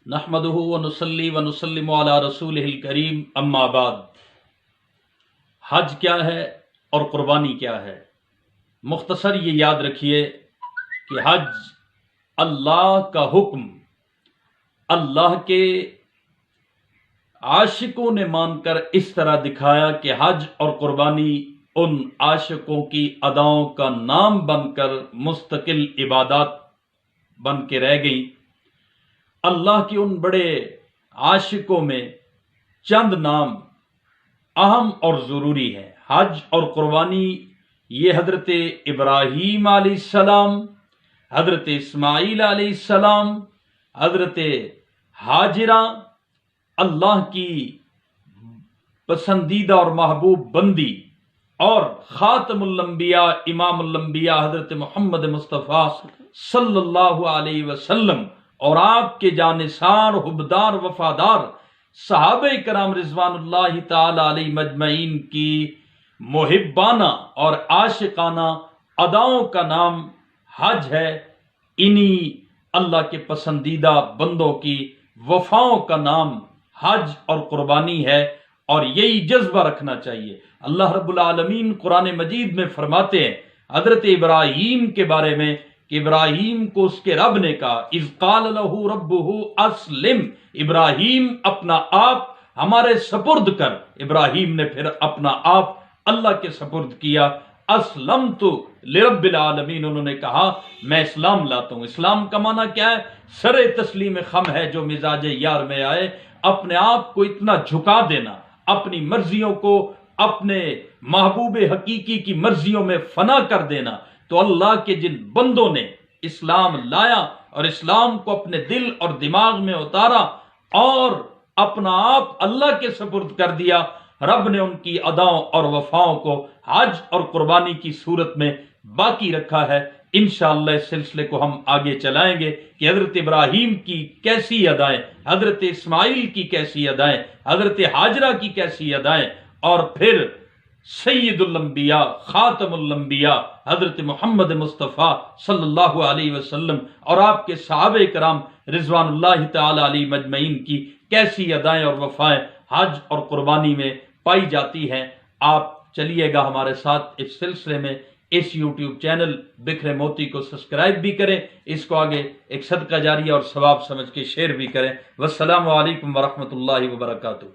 نحمدہ ونصلی ونسلم علی رسولہ الکریم، اما بعد۔ حج کیا ہے اور قربانی کیا ہے؟ مختصر یہ یاد رکھیے کہ حج اللہ کا حکم اللہ کے عاشقوں نے مان کر اس طرح دکھایا کہ حج اور قربانی ان عاشقوں کی اداؤں کا نام بن کر مستقل عبادات بن کے رہ گئی۔ اللہ کے ان بڑے عاشقوں میں چند نام اہم اور ضروری ہیں۔ حج اور قربانی یہ حضرت ابراہیم علیہ السلام، حضرت اسماعیل علیہ السلام، حضرت ہاجرہ اللہ کی پسندیدہ اور محبوب بندی، اور خاتم الانبیاء امام الانبیاء حضرت محمد مصطفیٰ صلی اللہ علیہ وسلم اور آپ کے جانثار حبدار وفادار صحابہ کرام رضوان اللہ تعالی علیہ مجمعین کی محبانہ اور عاشقانہ اداؤں کا نام حج ہے۔ انہی اللہ کے پسندیدہ بندوں کی وفاؤں کا نام حج اور قربانی ہے، اور یہی جذبہ رکھنا چاہیے۔ اللہ رب العالمین قرآن مجید میں فرماتے ہیں حضرت ابراہیم کے بارے میں کہ ابراہیم کو اس کے رب نے کہا، اذ قال لہ ربہ اسلم، ابراہیم اپنا آپ ہمارے سپرد کر۔ ابراہیم نے پھر اپنا آپ اللہ کے سپرد کیا۔ اسلمت لرب العالمین، انہوں نے کہا میں اسلام لاتا ہوں۔ اسلام کا معنی کیا ہے؟ سر تسلیم خم ہے جو مزاج یار میں آئے، اپنے آپ کو اتنا جھکا دینا، اپنی مرضیوں کو اپنے محبوب حقیقی کی مرضیوں میں فنا کر دینا۔ تو اللہ کے جن بندوں نے اسلام لایا اور اسلام کو اپنے دل اور دماغ میں اتارا اور اپنا آپ اللہ کے سپرد کر دیا، رب نے ان کی اداؤں اور وفاؤں کو حج اور قربانی کی صورت میں باقی رکھا ہے۔ انشاءاللہ اس سلسلے کو ہم آگے چلائیں گے کہ حضرت ابراہیم کی کیسی ادائیں، حضرت اسماعیل کی کیسی ادائیں، حضرت ہاجرہ کی کیسی ادائیں، اور پھر سید الانبیاء خاتم الانبیاء حضرت محمد مصطفیٰ صلی اللہ علیہ وسلم اور آپ کے صحابہ کرام رضوان اللہ تعالی علیہ مجمعین کی کیسی ادائیں اور وفائیں حج اور قربانی میں پائی جاتی ہیں۔ آپ چلیے گا ہمارے ساتھ اس سلسلے میں۔ اس یوٹیوب چینل بکھرے موتی کو سبسکرائب بھی کریں، اس کو آگے ایک صدقہ جاریہ اور ثواب سمجھ کے شیئر بھی کریں۔ والسلام علیکم ورحمۃ اللہ وبرکاتہ۔